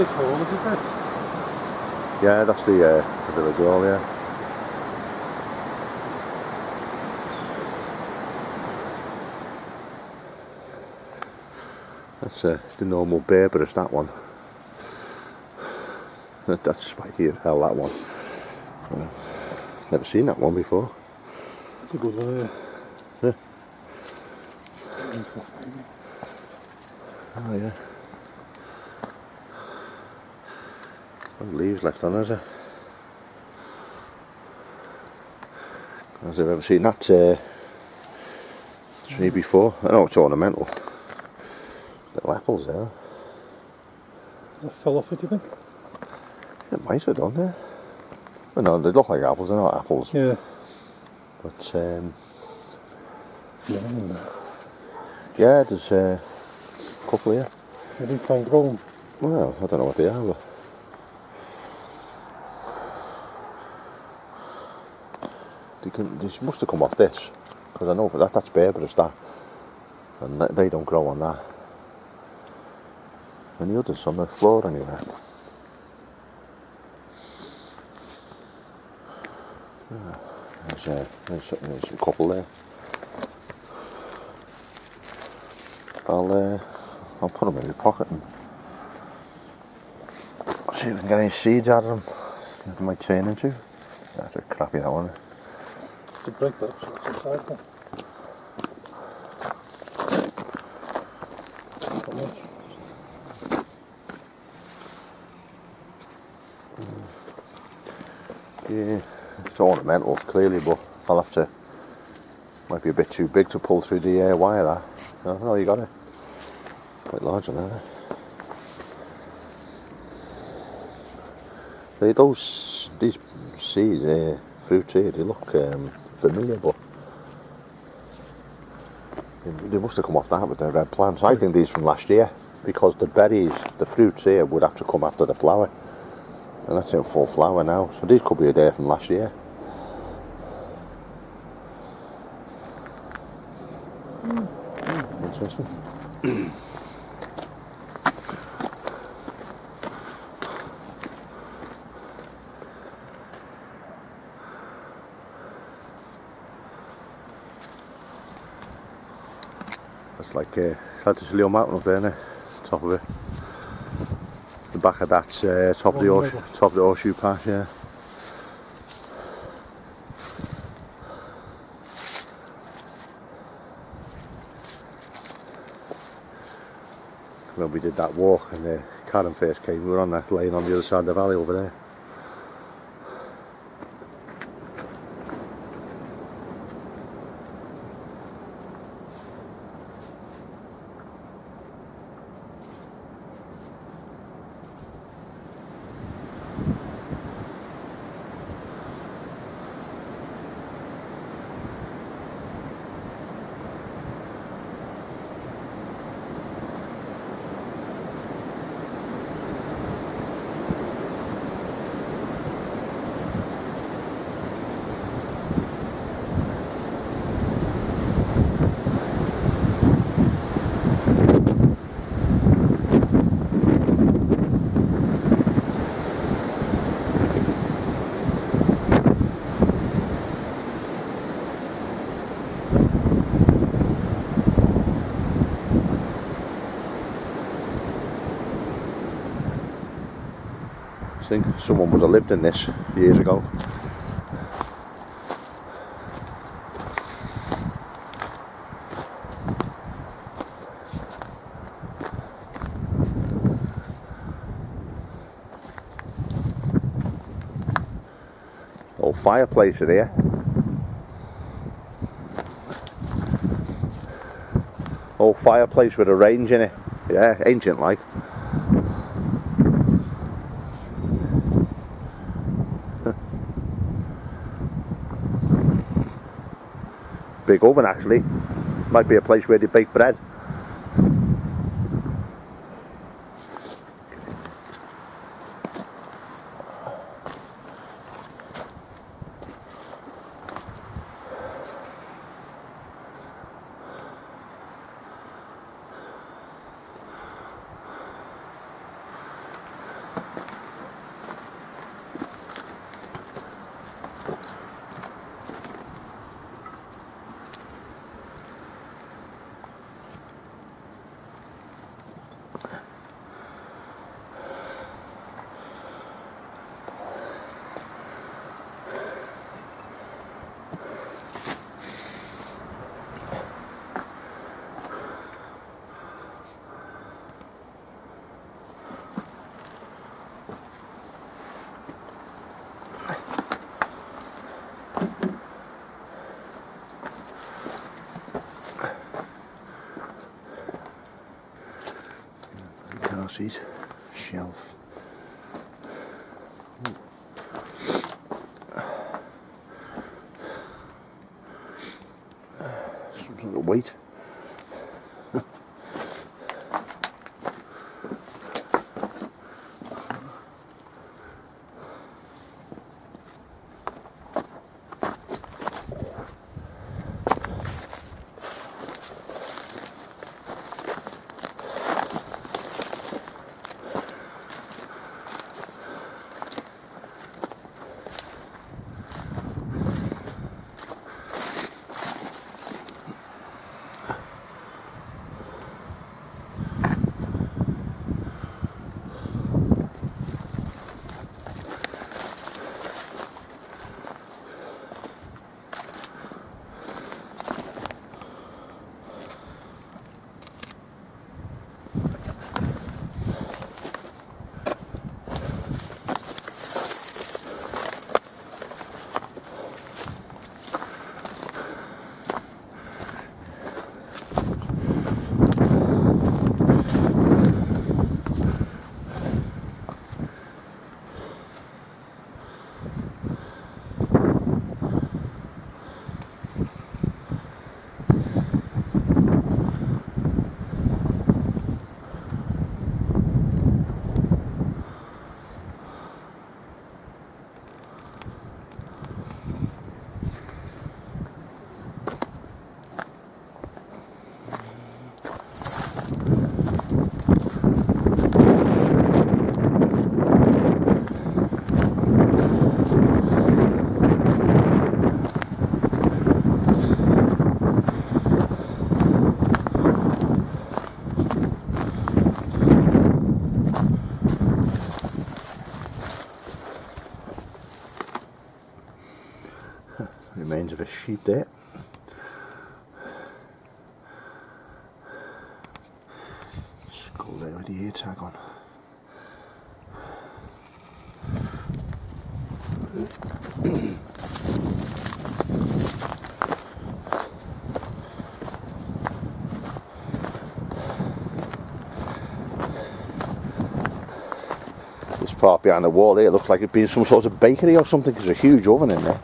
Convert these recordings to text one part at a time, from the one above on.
village hall, is it this? Yeah, that's the village hall, yeah. That's the normal Berberus, that one. That's spiky as hell, that one. Never seen that one before. It's a good one, yeah. Yeah. Oh yeah. No leaves left on, is there? Has I've ever seen that tree before. I know it's ornamental. Little apples there. That fell off it, do you think? It might have done, yeah. Well, no, they look like apples, they're not apples. Yeah. But, yeah, there's a couple here. Maybe try and grow them. Well, I don't know what they are, but... They must have come off this, because I know that's Berberus, that. And they don't grow on that. And the others on the floor anyway. There's a couple there. I'll put them in my pocket and see if I can get any seeds out of them. What they might turn into. That's a crappy that one. To break that, so it's inside there. Not much. Yeah, it's ornamental clearly, but I'll have to. Might be a bit too big to pull through the wire there. No, you got it. Quite large on there. These seeds, fruits here, they look familiar, but they must have come off that with the red plants. I think these from last year, because the berries, the fruits here would have to come after the flower, and that's in full flower now. So these could be there from last year. Interesting. It's like that's a little mountain up there, isn't it? Top of it. The back of that's top of the horseshoe pass, yeah. When we did that walk and Karen first came, we were on that lane on the other side of the valley over there. I think someone would have lived in this years ago. Old fireplace in here. Old fireplace with a range in it. Yeah, ancient like. Big oven actually. Might be a place where they bake bread. mossies. Shelf. Some sort of weight. Remains of a sheep there. Skull there with the ear tag on. This part behind the wall here looks like it's been some sort of bakery or something. There's a huge oven in there.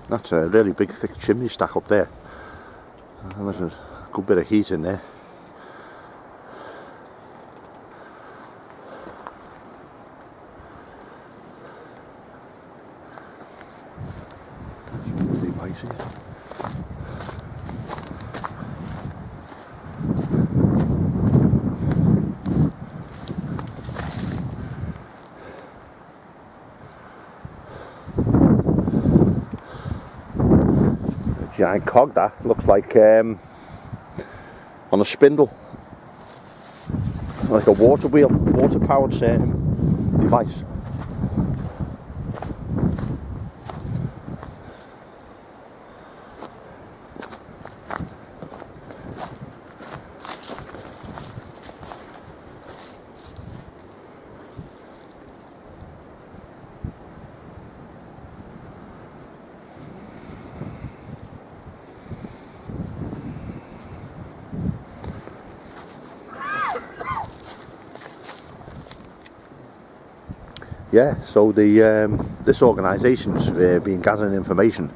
That's a really big thick chimney stack up there. There's a good bit of heat in there. That's really icy. Giant cog that looks like on a spindle, like a water wheel, water powered device. Yeah, so this organisation's been gathering information,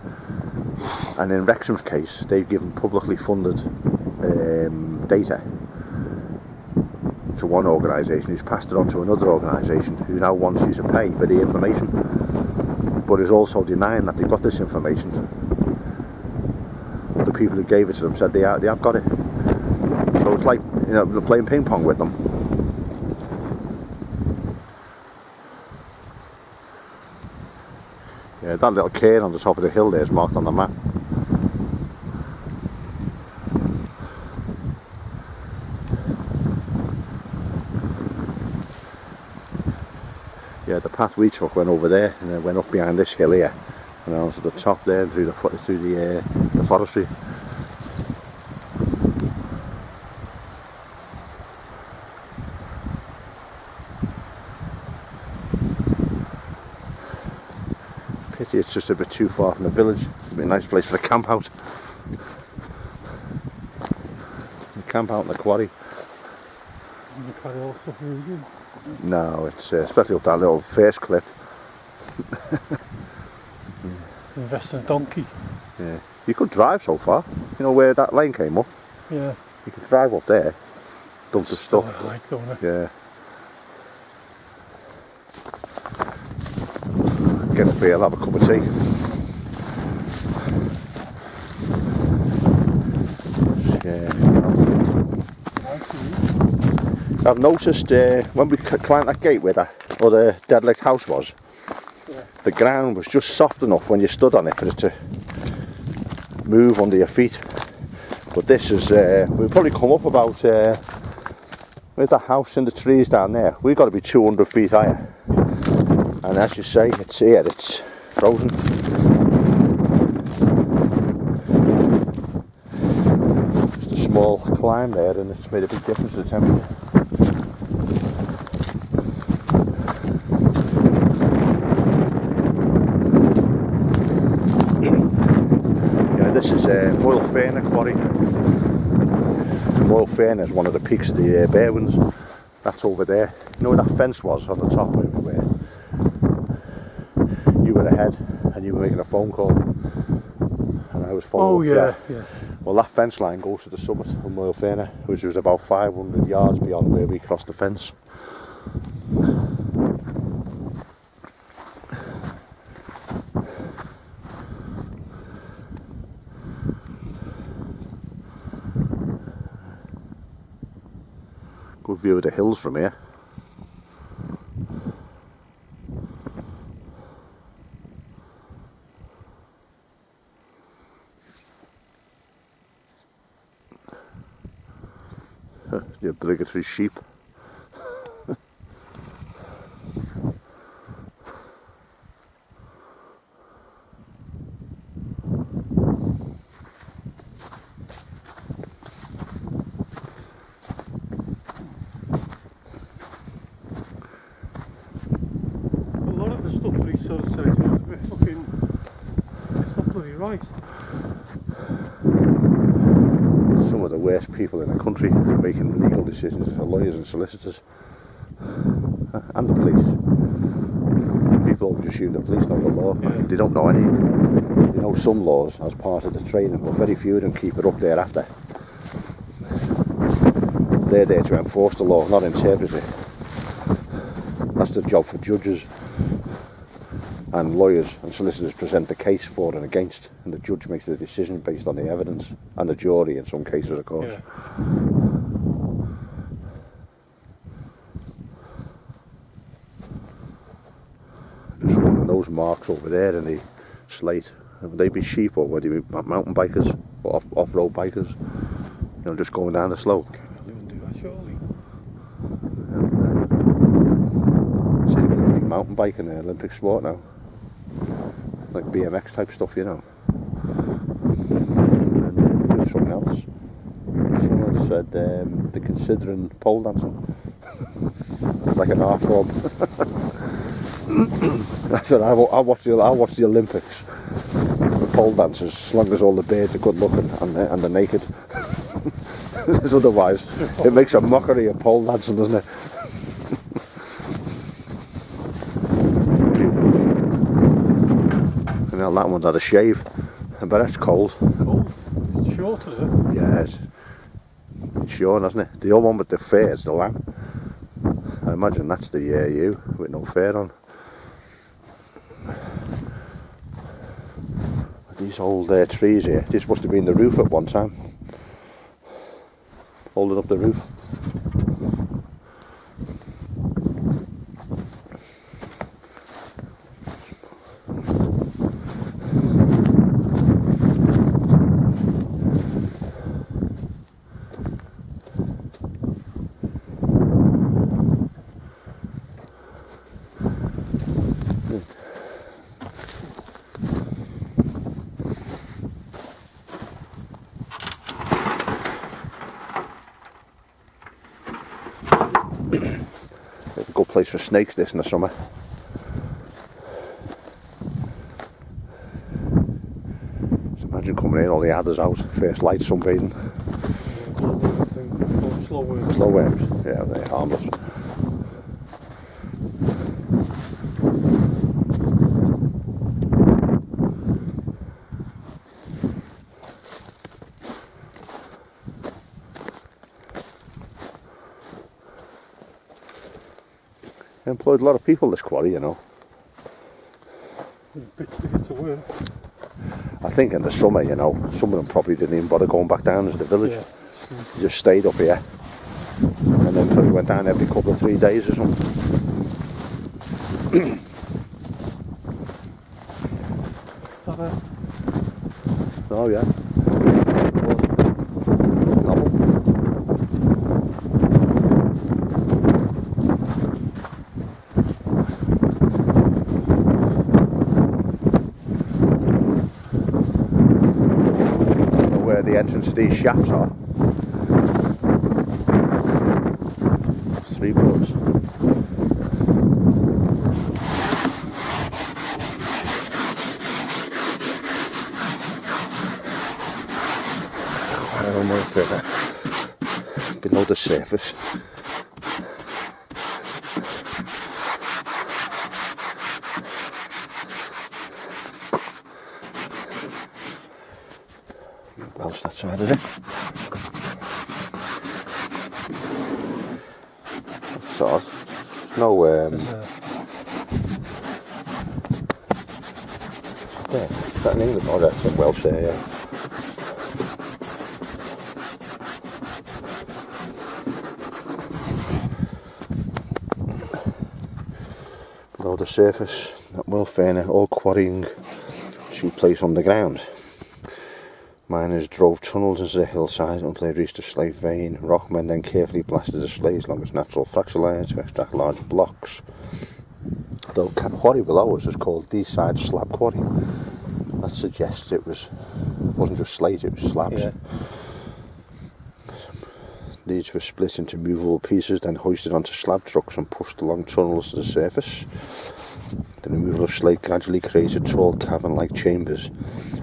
and in Wrexham's case they've given publicly funded data to one organisation who's passed it on to another organisation who now wants you to pay for the information, but is also denying that they've got this information. The people who gave it to them said they have got it. So it's like, you know, they're playing ping pong with them. Yeah, that little cairn on the top of the hill there is marked on the map. Yeah, the path we took went over there and then went up behind this hill here and then onto the top there and through the forestry. Pity it's just a bit too far from the village. It'd be a nice place for a camp out. Camp out in the quarry. You carry all stuff really good. No, it's especially up that little face clip. Invest in a donkey. Yeah. You could drive so far. You know where that lane came up? Yeah. You could drive up there, dump the It's still stuff. a hike, don't it? Yeah. Get up here and have a cup of tea. Yeah. I've noticed when we climbed that gate where that other derelict house was, Yeah. the ground was just soft enough when you stood on it for it to move under your feet. But this is, we've probably come up about, where's that house in the trees down there? We've got to be 200 feet higher. And as you say, it's here, it's frozen. Just a small climb there and it's made a big difference to the temperature. This is Moel Fferna Quarry. Moel Fferna is one of the peaks of the Bearwins. That's over there. You know where that fence was on the top where we were? You were ahead and you were making a phone call and I was following. Oh yeah, yeah. Well, that fence line goes to the summit of Moel Fferna, which was about 500 yards beyond where we crossed the fence. Good view of the hills from here. The obligatory sheep. Stuff for these sort of sites is a bit fucking, it's not bloody right. Some of the worst people in the country for making legal decisions are lawyers and solicitors and the police. People always assume the police know the law. Yeah. They don't know any. They know some laws as part of the training, but very few of them keep it up thereafter. They're there to enforce the law, not interpret it. That's the job for judges. And lawyers and solicitors present the case for and against, and the judge makes the decision based on the evidence, and the jury in some cases, of course. Yeah. Just one of those marks over there in the slate. Would they be sheep or would they be mountain bikers or off-road bikers? You know, just going down the slope. You wouldn't do that, surely. It's a big mountain bike in the Olympic sport now. Like BMX type stuff, you know. And do something else. Someone said they're considering pole dancing. Like an art form. I said I'll watch the Olympics. The pole dancers, as long as all the birds are good looking and they're naked. Because otherwise, it makes a mockery of pole dancing, doesn't it? And now that one's had a shave, but that's cold. Cold? It's shorter, is it? Yeah, it's short, hasn't it? The other one with the fur is the lamb. I imagine that's the ewe with no fur on. These old trees here, this must have been the roof at one time. Holding up the roof. It's a good place for snakes this in the summer. Just imagine coming in, all the adders out, first light sunbathing. slow worms. Slow worms, yeah, they're harmless. Employed a lot of people, this quarry, you know. Bits to get to work. I think in the summer, you know, some of them probably didn't even bother going back down to the village. Yeah. They just stayed up here. And then probably went down every couple of 3 days or something. Oh yeah. Where the entrance to these shafts are. 3 boards. Almost below the surface. Else that side of it. So no there, is that in England? Oh, that's in Welsh there, yeah. Below the surface, at Moel Fferna, all quarrying took place underground. Miners drove tunnels into the hillside until they reached a slate vein. Rockmen then carefully blasted the slate along its natural fracture lines to extract large blocks. The quarry below us is called Deeside Slab Quarry. That suggests it wasn't just slate, it was slabs. Yeah. These were split into movable pieces, then hoisted onto slab trucks and pushed along tunnels to the surface. The removal of slate gradually created tall cavern-like chambers,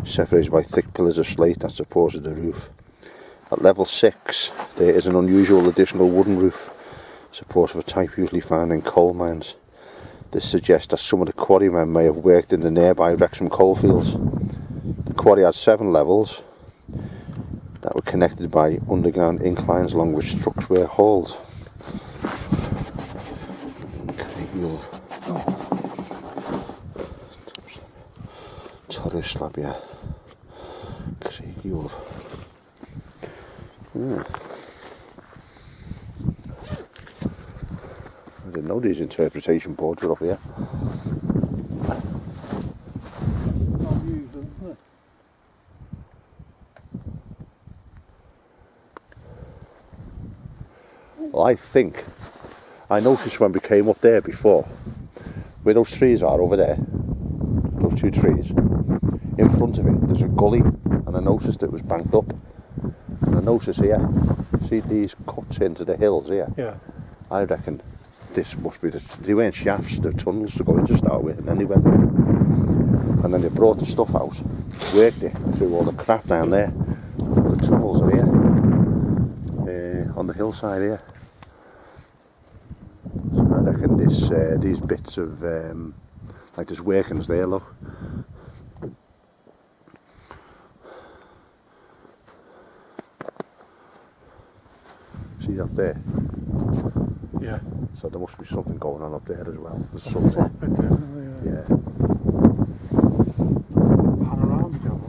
separated by thick pillars of slate that supported the roof. At level 6, there is an unusual additional wooden roof, support of a type usually found in coal mines. This suggests that some of the quarrymen may have worked in the nearby Wrexham coalfields. The quarry had 7 levels that were connected by underground inclines along which trucks were hauled. Torre slab, yeah. Creigiwr. I didn't know these interpretation boards were up here. Well, I noticed when we came up there before, where those trees are over there, those 2 trees, in front of it there's a gully, and I noticed it was banked up. And I noticed here, see these cuts into the hills here? Yeah. I reckon this must be they weren't shafts, they're tunnels to go in to start with, and then they went there. And then they brought the stuff out, worked it through all the crap down there. The tunnels are here, on the hillside here. So I reckon these bits of, like there's workings there, look. See up there? Yeah. So there must be something going on up there as well. There's something. Yeah. Panorama job.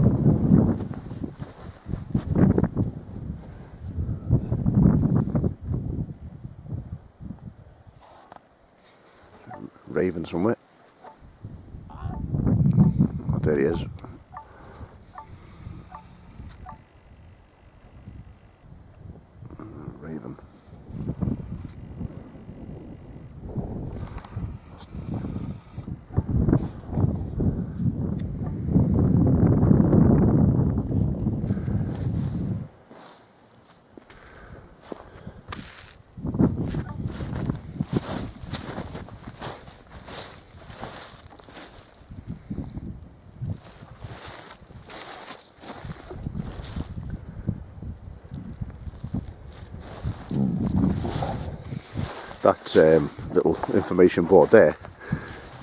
Raven somewhere. Oh, there he is. Raven. that little information board there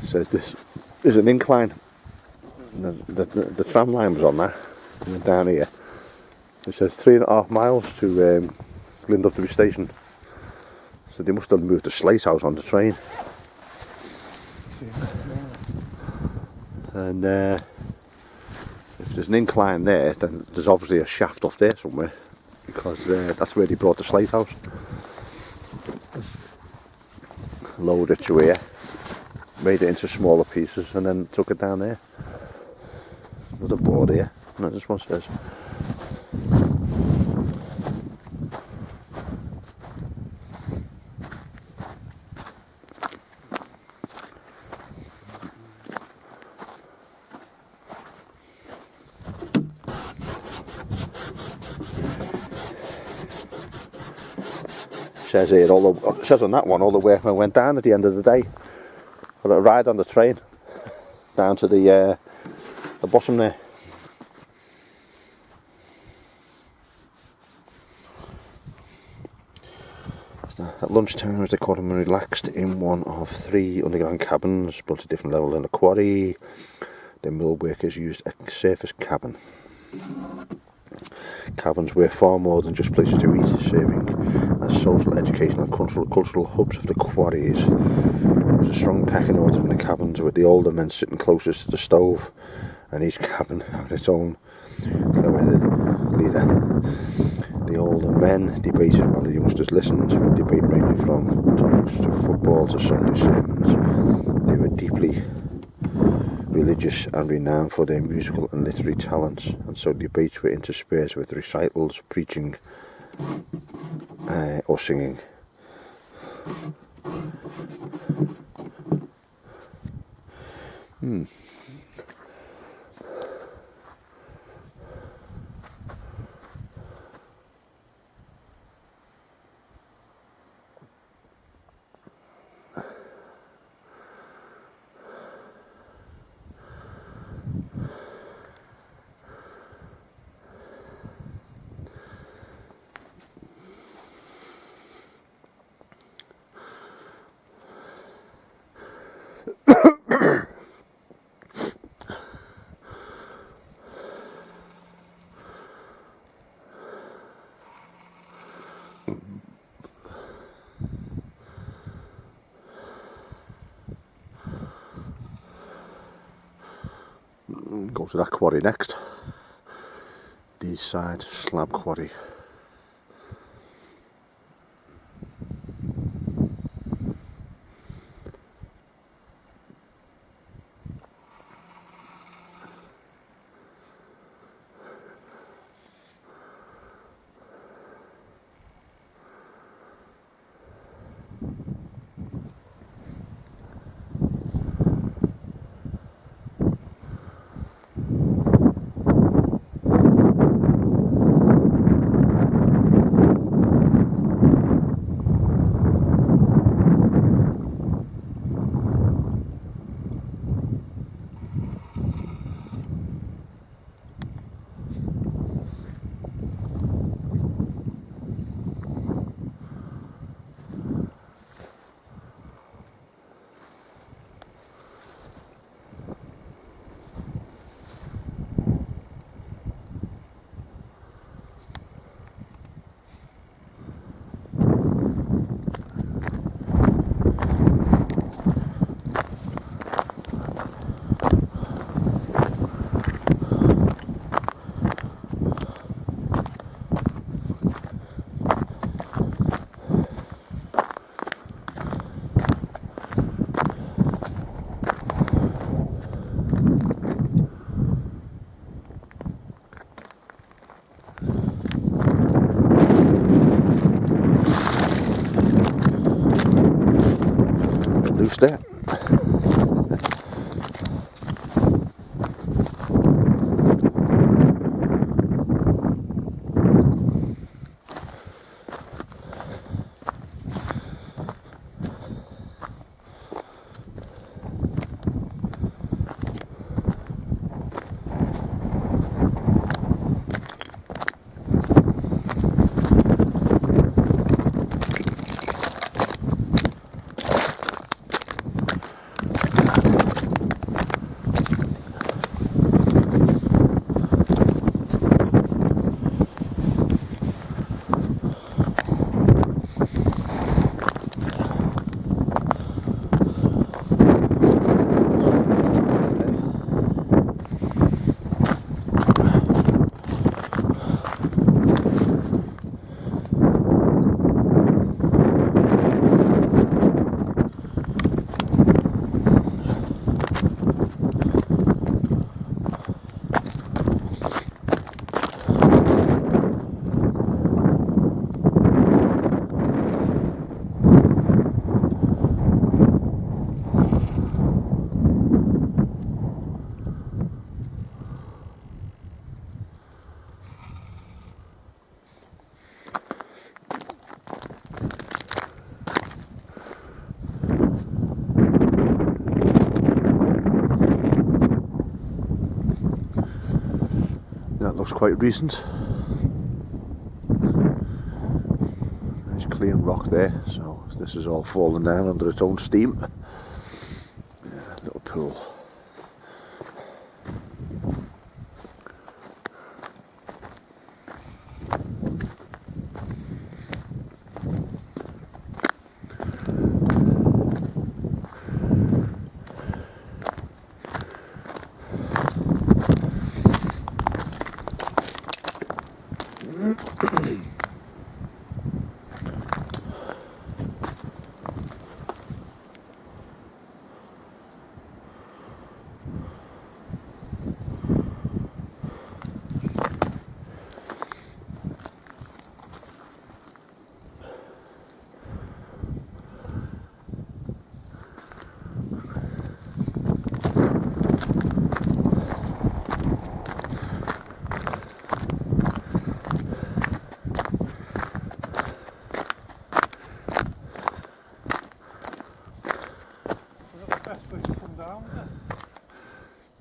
says this is an incline. The tram line was on that, and then down here it says 3.5 miles to Glyndyfrdwy station. So they must have moved the slate house on the train. And if there's an incline there, then there's obviously a shaft off there somewhere, because that's where they brought the slate house. Lowered it to here, made it into smaller pieces, and then took it down there. Another board here, and this one says says here, it says on that one, all the workmen went down at the end of the day for a ride on the train down to the bottom there. At lunchtime, as the quarrymen relaxed in one of 3 underground cabins built at different levels in the quarry, the mill workers used a surface cabin. Cabins were far more than just places to eat, serving as social, educational and cultural hubs of the quarries. There was a strong pecking order in the cabins, with the older men sitting closest to the stove, and each cabin having its own clear-headed leader. The older men debated while the youngsters listened, with debate ranging from topics to football to Sunday sermons. They were deeply religious and renowned for their musical and literary talents, and so debates were interspersed with recitals, preaching or singing. Go to that quarry next. Deeside Slab Quarry. Loose there. That looks quite recent. Nice clean rock there, so this is all fallen down under its own steam. Yeah, little pool.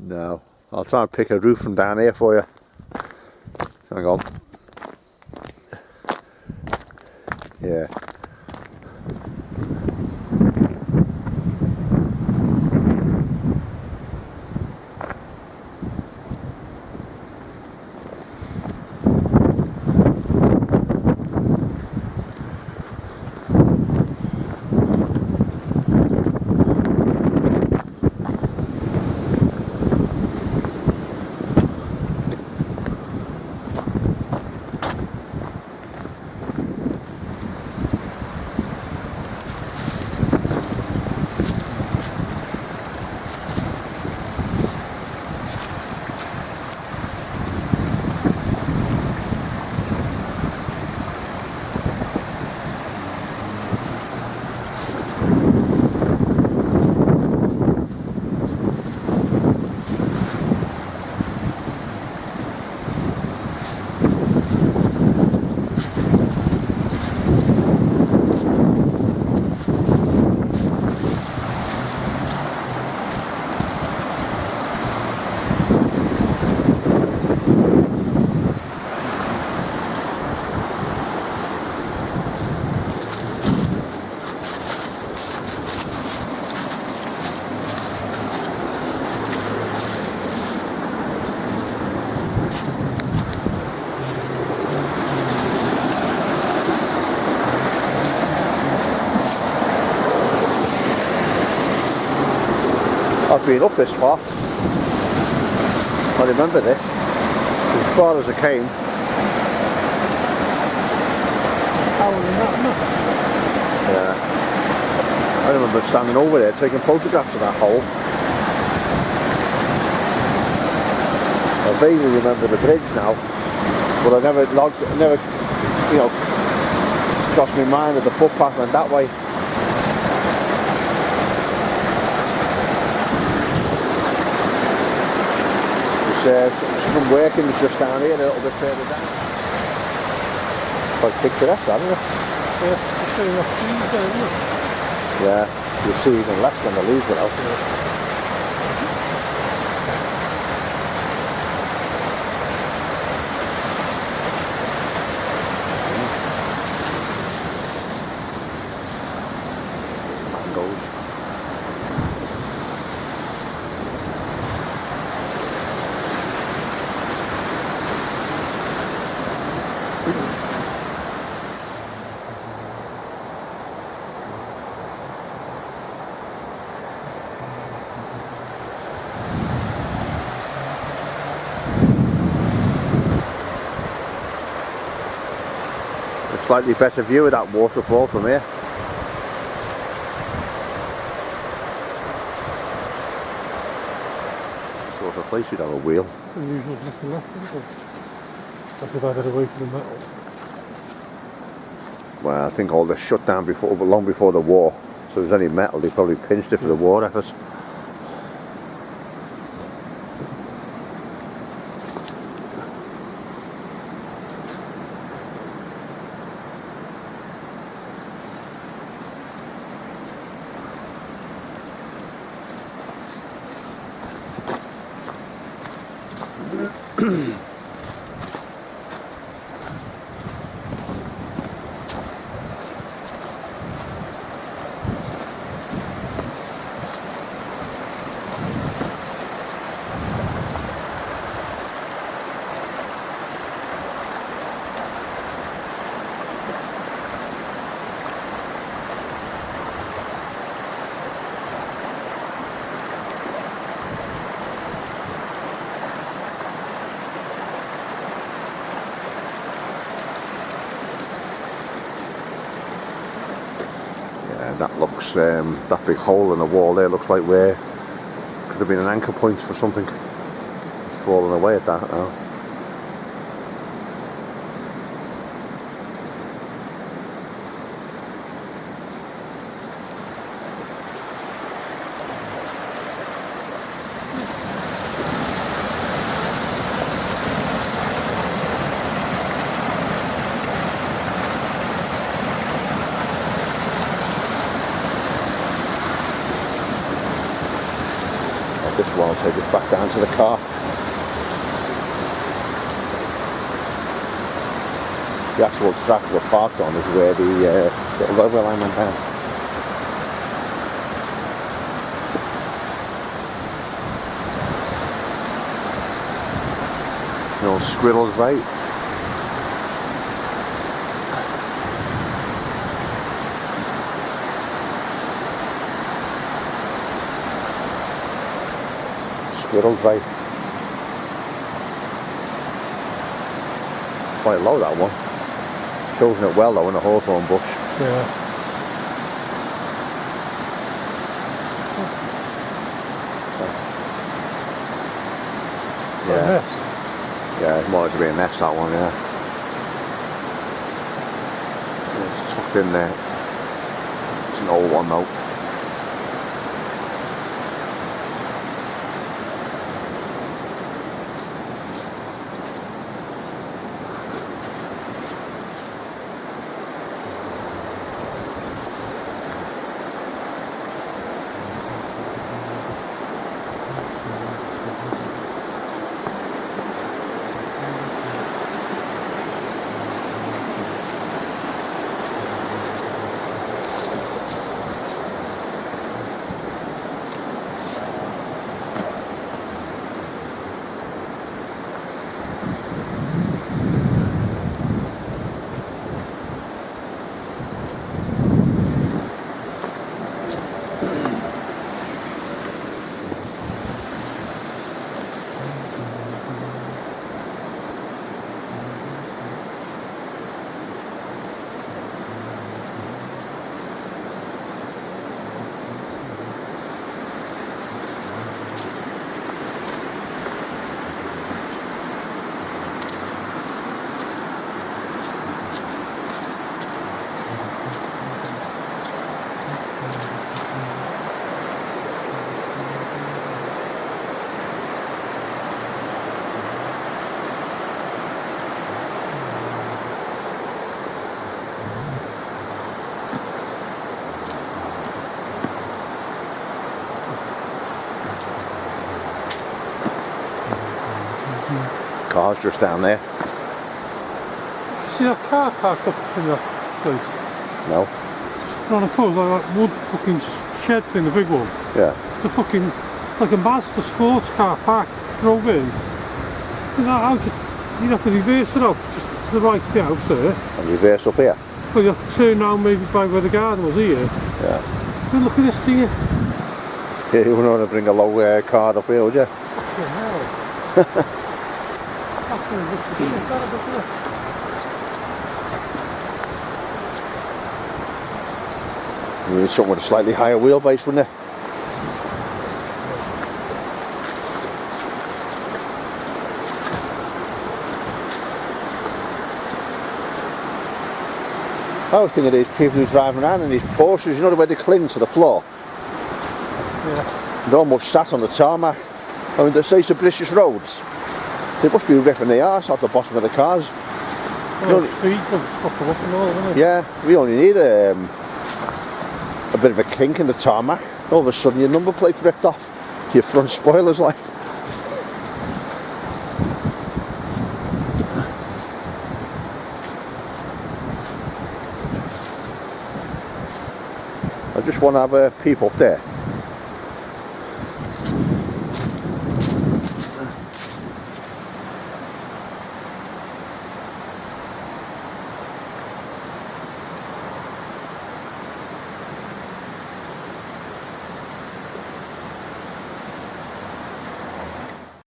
No, I'll try and pick a roof from down here for you. Hang on. Yeah. I've been up this far. I remember this. As far as I came. Yeah. I remember standing over there taking photographs of that hole. I vaguely remember the bridge now, but I never crossed my mind that the footpath went that way. Some working is just down here, a little bit further down. Quite picturesque, hasn't it? Yeah, you're seeing off trees there, isn't it? Yeah, you'll see even less when the leaves are out. Mangoes. Slightly better view of that waterfall from here. Sort of place you'd have a wheel. It's unusual looking left, isn't it? That's if I get away from the metal. Well, I think all this shut down before, long before the war. So if there's any metal, they probably pinched it for the war effort. That looks, that big hole in the wall there looks like where could have been an anchor point for something. It's fallen away at that now. This one will take us back down to the car. The actual track we're parked on is where the little railway line went down. The old squirrel's right. Squirrel's right. Quite low, that one. Chosen it well though in a hawthorn bush. Yeah. Yeah. A nest. Yeah, it's more to be a nest, that one, yeah. It's tucked in there. It's an old one though. Car's just down there. See that car parked up in that place? No. On a pole, like that wood fucking shed thing, the big one. Yeah. It's a fucking, like a Mazda sports car parked, drove in. You'd have to reverse it up just to the right of the house there. And reverse up here. Well, you have to turn round maybe by where the garden was here. Yeah. But look at this thing here. Yeah, you wouldn't want to bring a low car up here, would you? Fucking hell. That's going to look the shit out of it, isn't it? You need something with a slightly higher wheelbase, wouldn't it? I was thinking of these people who drive around in these Porsches, you know the way they cling to the floor? Yeah. They're almost sat on the tarmac. I mean, they say to British roads, they must be ripping the arse off the bottom of the cars. Well, speed will fuck them up and all, isn't it? Yeah, we only need a bit of a kink in the tarmac. All of a sudden your number plate's ripped off. Your front spoiler's like. I just want to have a peep up there.